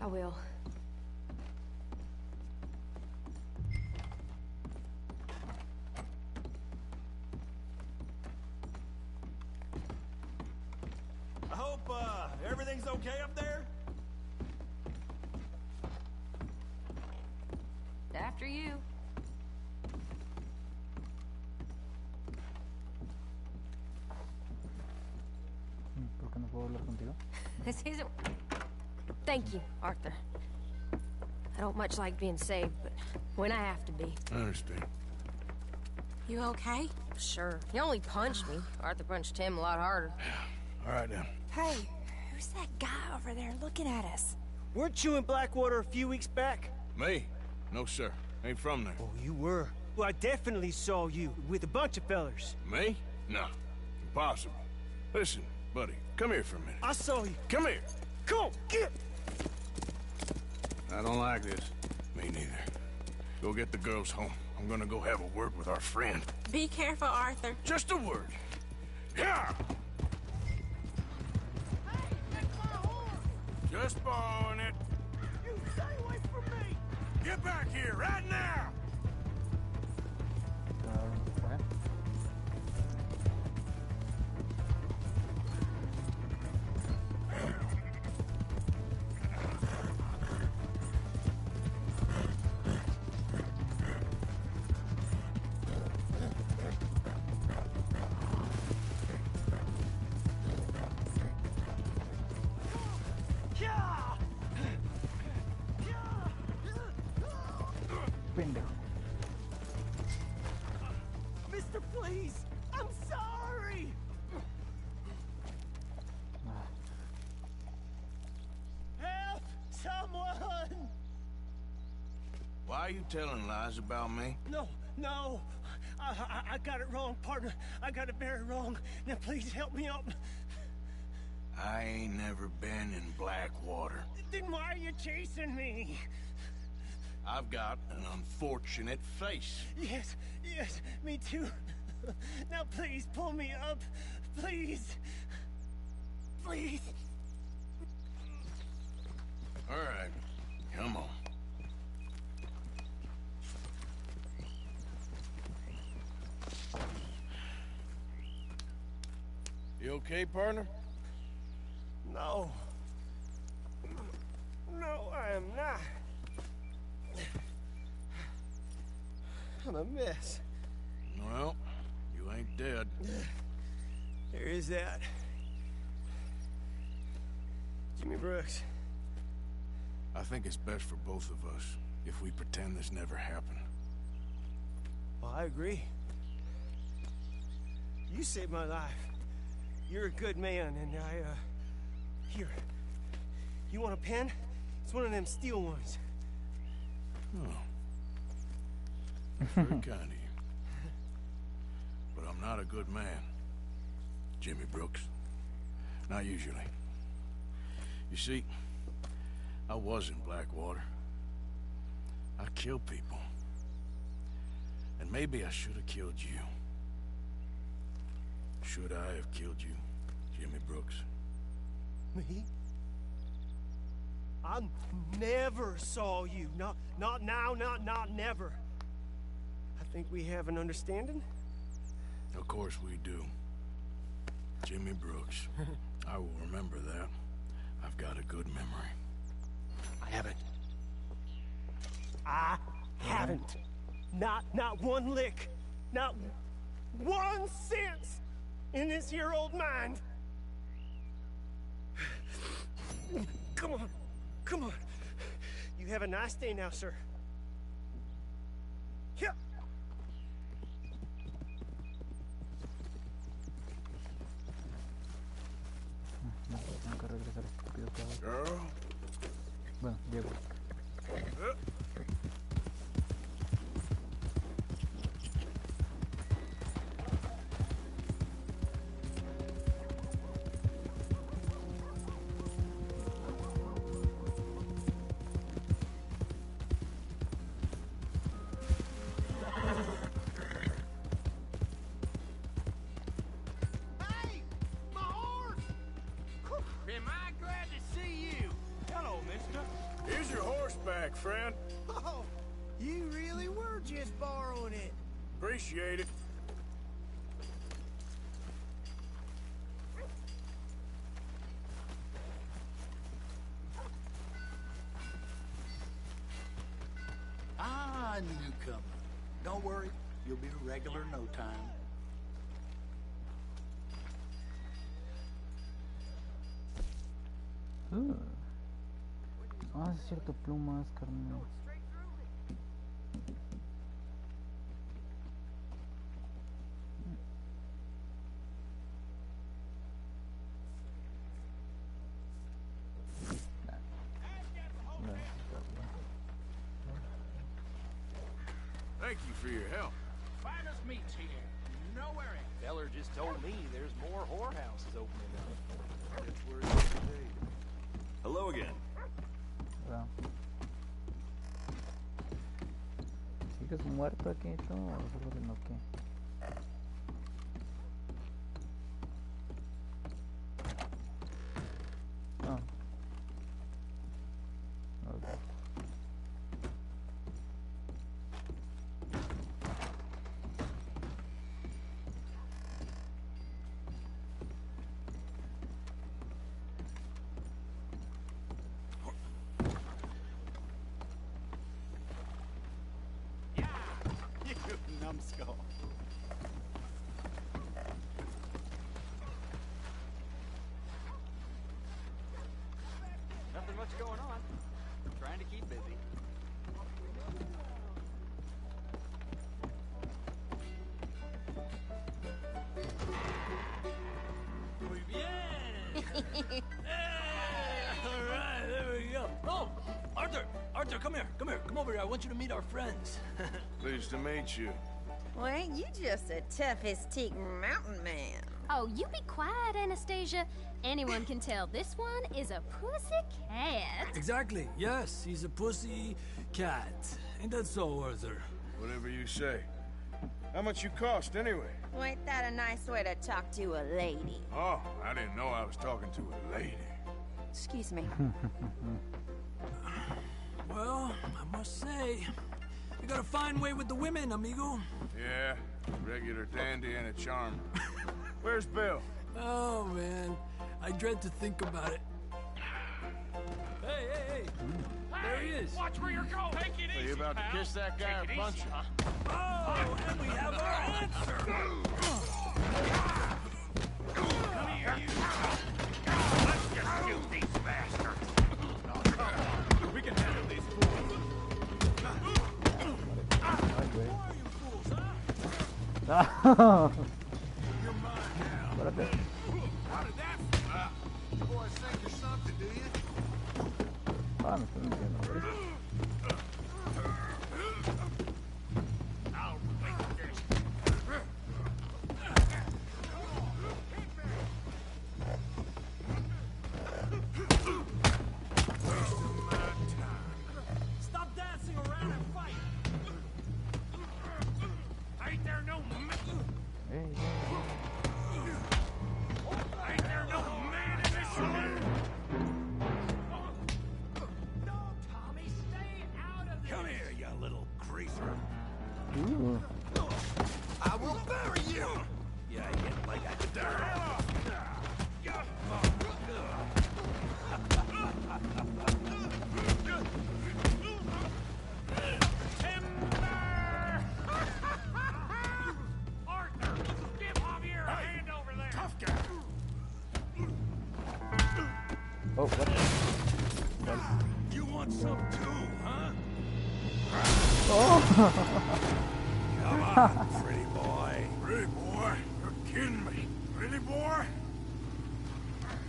I will. I hope, everything's okay up there? After you. ¿Por qué no puedo hablar contigo? This isn't... Thank you, Arthur. I don't much like being saved, but when I have to be. I understand. You okay? Sure. He only punched me. Arthur punched him a lot harder. All right, now. Hey, who's that guy over there looking at us? Weren't you in Blackwater a few weeks back? Me? No, sir. Ain't from there. Oh, you were. Well, I definitely saw you with a bunch of fellers. Me? No. Impossible. Listen, buddy, come here for a minute. I saw you. Come here. Come on, get! I don't like this. Me neither. Go get the girls home. I'm gonna go have a word with our friend. Be careful, Arthur. Just a word. Yeah! Just borrowing it. You stay away from me! Get back here, right now! What? Pendejo. Mister, please! I'm sorry! Help! Someone! Why are you telling lies about me? No. I got it wrong, partner. I got it very wrong. Now please help me up. I ain't never been in Blackwater. Then why are you chasing me? I've got an unfortunate face. Yes, me too. Now please pull me up. Please. Please. All right, come on. You okay, partner? No, I am not. I'm a mess. Well, you ain't dead. There is that. Jimmy Brooks. I think it's best for both of us if we pretend this never happened. Well, I agree. You saved my life. You're a good man, and here. You want a pen? It's one of them steel ones. Oh. Very kind of you. But I'm not a good man, Jimmy Brooks. Not usually. You see, I was in Blackwater. I killed people. And maybe I should have killed you. Should I have killed you, Jimmy Brooks? Me? I never saw you. Not now, not never. I think we have an understanding? Of course we do. Jimmy Brooks. I will remember that. I've got a good memory. I haven't. Not one lick. Not 1 cent in this here old mind. Come on. You have a nice day now, sir. Yeah. Tengo que regresar estúpido cabrón. Girl. Bueno, llego. Friend. Oh, you really were just borrowing it. Appreciate it. Ah, newcomer. Don't worry, you'll be a regular in no time. Ah, es cierto, plumas, carnal. Thank you for your help. Finest meats here. Nowhere else. Feller just told me there's more whorehouses opening up. That's where it is today. Hello again. Hola. ¿Sigues muerto aquí, tú? ¿O solo te noqué? Ah. Okay. much going on. Trying to keep busy. Muy bien. All right, there we go. Oh, Arthur, come here. Come over here. I want you to meet our friends. Pleased to meet you. Well, ain't you just a tough-as-teak mountain man? Oh, you be quiet, Anastasia. Anyone can tell this one is a pussy cat. Exactly. Yes, he's a pussy cat. Ain't that so, Arthur? Whatever you say. How much you cost, anyway? Well, ain't that a nice way to talk to a lady? Oh, I didn't know I was talking to a lady. Excuse me. Well, I must say, you got a fine way with the women, amigo. Yeah, regular dandy and a charm. Where's Bill? Oh, man. I dread to think about it. Hey! There he is. Watch where you're going. Take it easy, Are you about to kiss that guy or punch him? Oh, and we have our answer. Come here, you. Let's just shoot these bastards. We can handle these fools. Who are you fools, huh? Ah. You're mine now. What a bit. How did that? You boys think you're something, do you? Ah, me estoy mintiendo, ¿ves? I'll wait this. Stop dancing around and fight. Ain't there no Hey. Ain't there no man in this room? No, Tommy, stay out of this. Come here, you little greaser. Ooh. I will bury you. Yeah, I get like a dirt. Arthur, give Javier a hand over there. Tough guy. Oh, what? You want some too, huh? Oh! Come on, pretty boy. Pretty boy? You're kidding me. Pretty boy?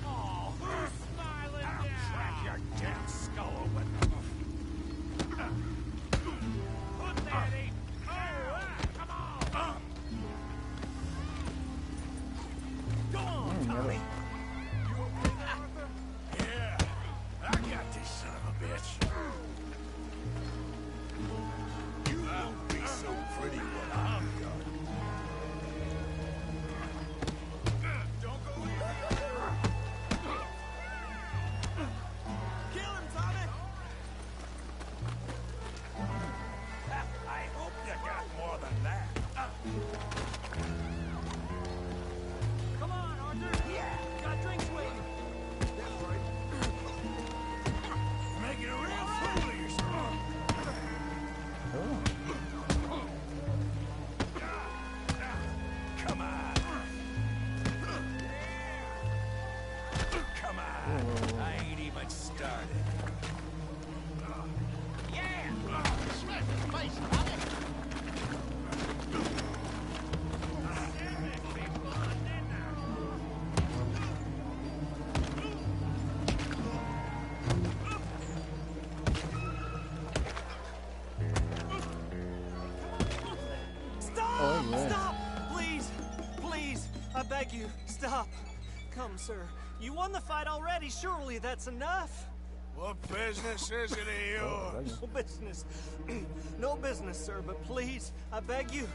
Oh, who's smiling now? I'll crack your damn skull open. Put that in. Come on. Go on, Tommy. You okay, Arthur? Yeah, I got this son of a bitch. You won't be so pretty when I'm done. Don't go in. Kill him, Tommy. I hope you got more than that. Come on, Arthur. Yeah. Got drinks waiting. That's right. Making a real fool of yourself. Come on. Come on. I ain't even started. Yeah. Smack his face, Tommy. Stop! Oh, yeah. Stop! Please, I beg you, stop. Come, sir. You won the fight already. Surely that's enough. What business is it of yours? No business. No business, sir, but please, I beg you.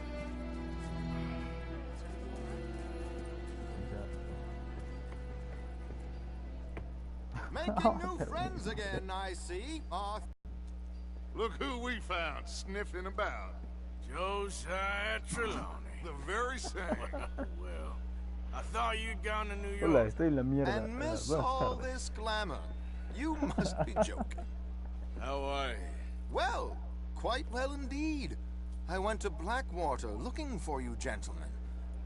Making new friends again, I see. Look who we found sniffing about. Josiah Trelawney. The very same. Well, I thought you'd gone to New Hola, York. estoy en la mierda. And miss Buenas all tardes. this glamour. You must be joking. How are you? Well, quite well indeed. I went to Blackwater looking for you gentlemen.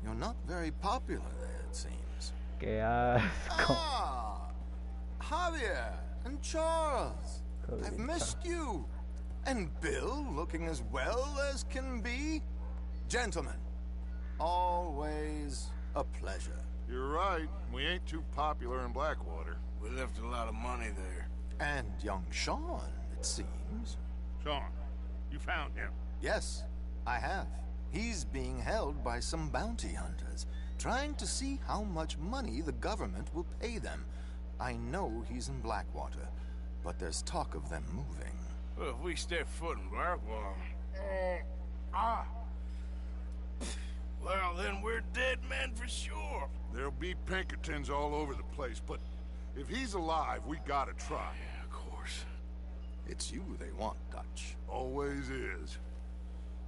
You're not very popular there, it seems. Qué asco. Ah, Javier And Charles, I've missed you. And Bill, looking as well as can be. Gentlemen, always a pleasure. You're right. We ain't too popular in Blackwater. We left a lot of money there. And young Sean, it seems. Sean, you found him? Yes, I have. He's being held by some bounty hunters, trying to see how much money the government will pay them. I know he's in Blackwater, but there's talk of them moving. Well, if we step foot in Blackwater... Well, then we're dead men for sure. There'll be Pinkertons all over the place, but if he's alive, we gotta try. Yeah, of course. It's you they want, Dutch. Always is.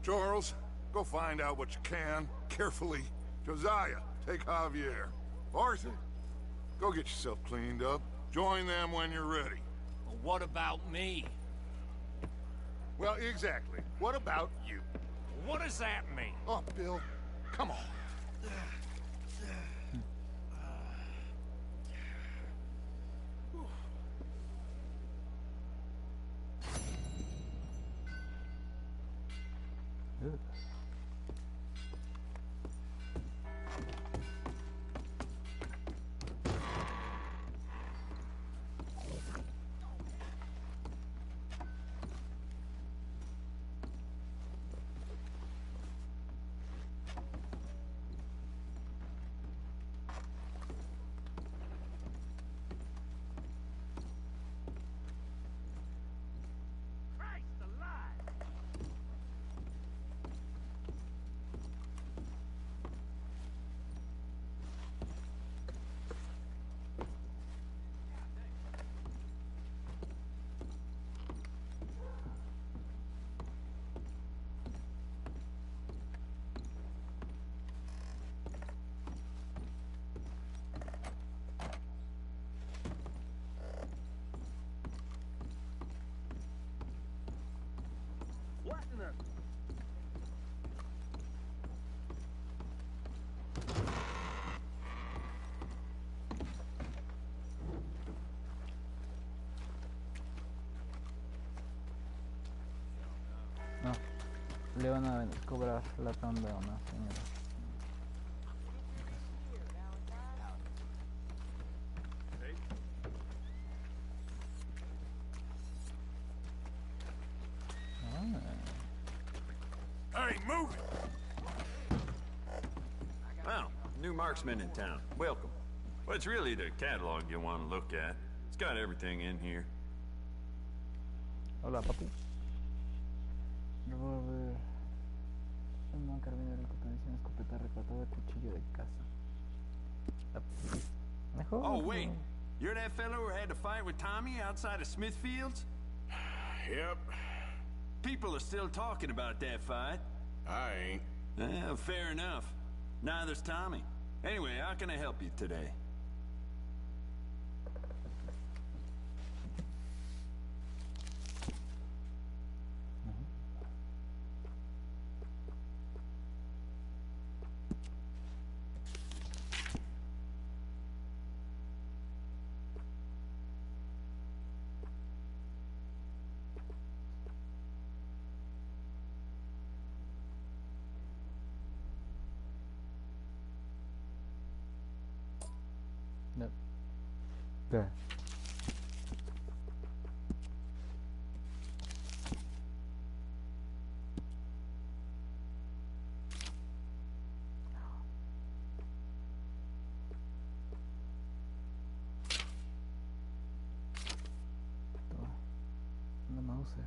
Charles, go find out what you can, carefully. Josiah, take Javier. Arthur, go get yourself cleaned up. Join them when you're ready. Well, what about me? Well, exactly. What about you? What does that mean? Oh, Bill, come on. No, le van a cobrar la tanda a una señora. Hey, move it! Well, new marksman in town. Welcome. Well, it's really the catalog you want to look at. It's got everything in here. Hola, papu. Revólver, arma, carabina de recopilación, escopeta retratada, cuchillo de caza. Mejor. Oh, wait. You're that fellow who had to fight with Tommy outside of Smithfield's? Yep. People are still talking about that fight. I ain't. Fair enough. Neither's Tommy. Anyway, how can I help you today? No. There. Una Mauser.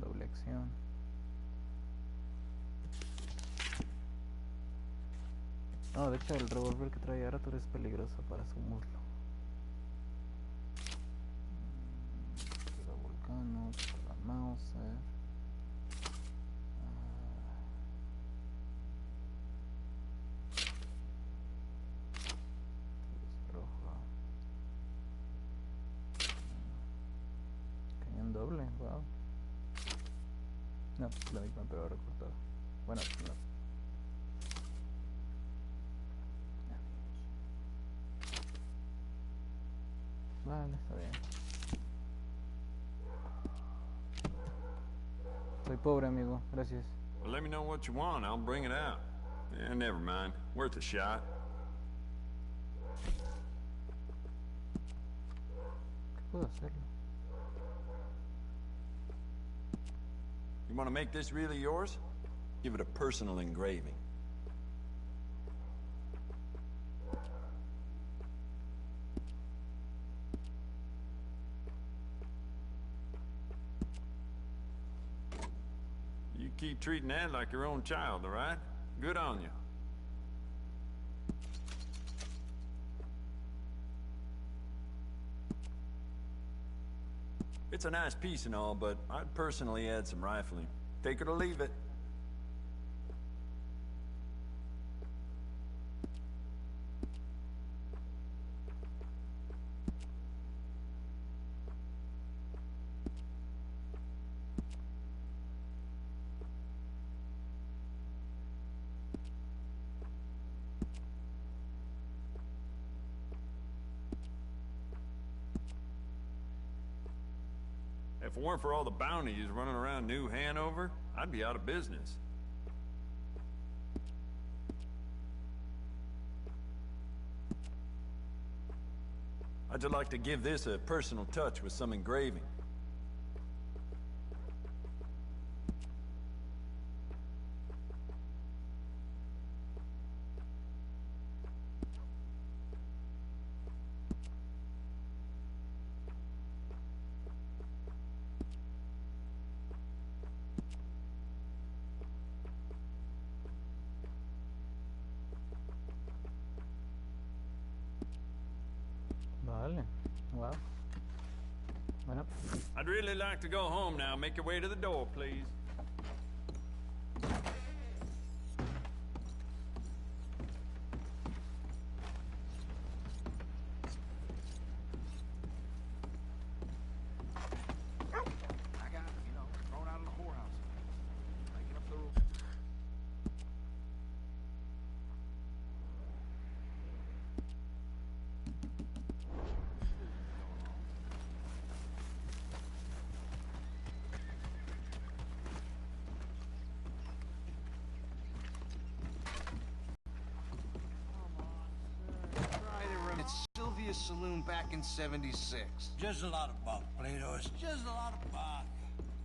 Doble acción. No, de hecho el revólver que trae Arthur es peligroso para su muslo. La Volcano, la Mauser. Rojo. Cañón doble, wow. No, es la misma pero recortada. Bueno, no. Vale, está bien. Soy pobre, amigo. Gracias. Well, let me know what you want. I'll bring it out. Yeah, never mind. Worth a shot. ¿Qué puedo hacerlo? You want to make this really yours? Give it a personal engraving. You keep treating that like your own child, all right? Good on you. It's a nice piece and all, but I'd personally add some rifling. Take it or leave it. If it weren't for all the bounties running around New Hanover, I'd be out of business. I'd just like to give this a personal touch with some engraving. Vale. Wow. Bueno. I'd really like to go home now. Make your way to the door, please. I got, thrown out of the whorehouse. Making up the rules. Saloon back in '76. Just a lot of bunk, Plato. It's just a lot of bunk.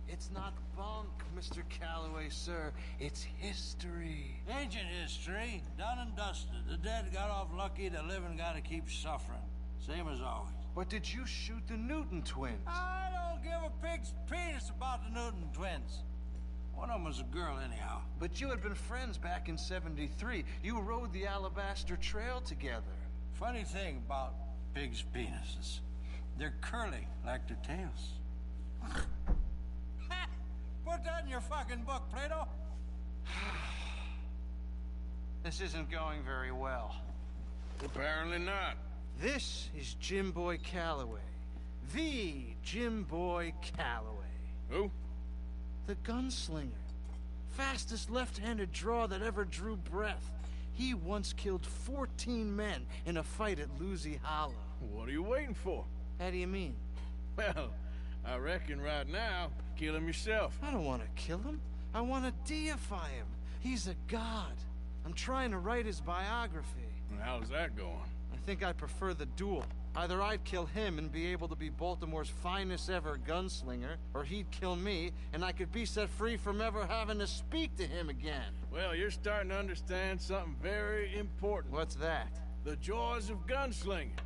It's not bunk, Mr. Calloway, sir. It's history. Ancient history, done and dusted. The dead got off lucky, the living gotta keep suffering. Same as always. But did you shoot the Newton twins? I don't give a pig's penis about the Newton twins. One of them was a girl, anyhow. But you had been friends back in '73. You rode the Alabaster Trail together. Funny thing about pigs' penises. They're curly like their tails. Put that in your fucking book, Plato. This isn't going very well. Apparently not. This is Jim Boy Calloway. The Jim Boy Calloway. Who? The gunslinger. Fastest left-handed draw that ever drew breath. He once killed 14 men in a fight at Lucy Hollow. What are you waiting for? How do you mean? Well, I reckon right now, kill him yourself. I don't want to kill him. I want to deify him. He's a god. I'm trying to write his biography. And how's that going? I think I prefer the duel. Either I'd kill him and be able to be Baltimore's finest ever gunslinger, or he'd kill me, and I could be set free from ever having to speak to him again. Well, you're starting to understand something very important. What's that? The joys of gunslinging.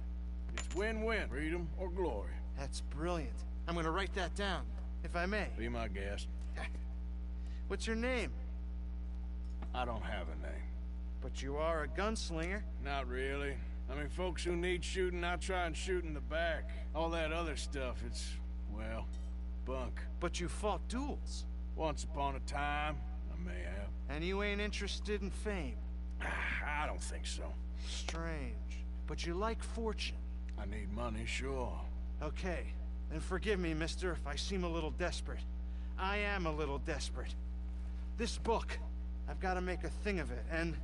It's win-win, freedom or glory. That's brilliant. I'm gonna write that down, if I may. Be my guest. What's your name? I don't have a name. But you are a gunslinger. Not really. I mean, folks who need shooting, I try and shoot in the back. All that other stuff, it's, well, bunk. But you fought duels. Once upon a time, I may have. And you ain't interested in fame? I don't think so. Strange. But you like fortune. I need money, sure. Okay. Then forgive me, mister, if I seem a little desperate. I am a little desperate. This book, I've got to make a thing of it, and,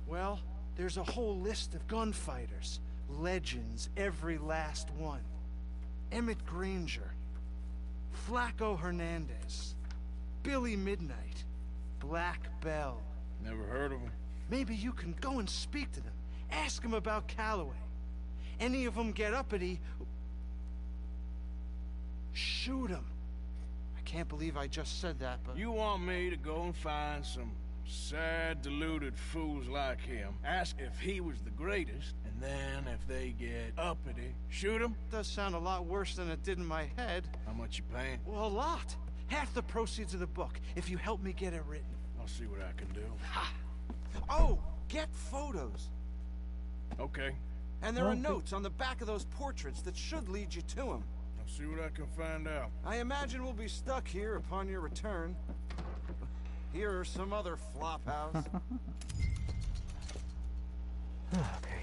well, there's a whole list of gunfighters. Legends, every last one. Emmett Granger, Flaco Hernandez, Billy Midnight, Black Bell. Never heard of him. Maybe you can go and speak to them. Ask them about Calloway. Any of them get uppity, shoot them. I can't believe I just said that, but... You want me to go and find some sad, deluded fools like him, ask if he was the greatest, and then if they get uppity, shoot him? Does sound a lot worse than it did in my head. How much you paying? Well, a lot. Half the proceeds of the book, if you help me get it written. I'll see what I can do. Ha! Oh, get photos. Okay. And there are notes on the back of those portraits that should lead you to him. I'll see what I can find out. I imagine we'll be stuck here upon your return. Here are some other flophouse. Okay.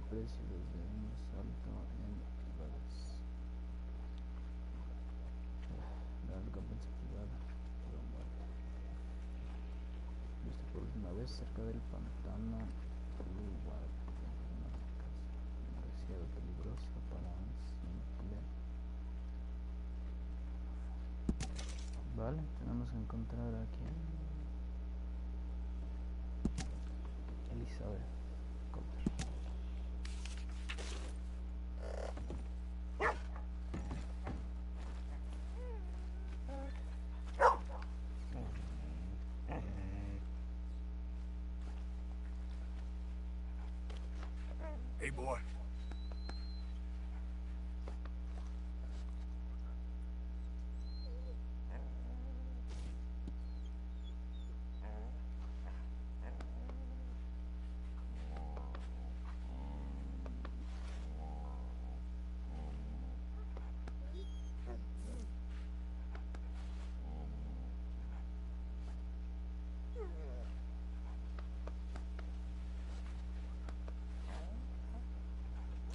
Precio desde un salto en privadas. La recompensa privada por muerte. Visto por última vez cerca del pantano lugar demasiado peligrosa para un simple. Vale, tenemos que encontrar a quién. Elizabeth. Hey, boy.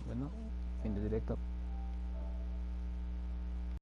Bueno, fin de directo.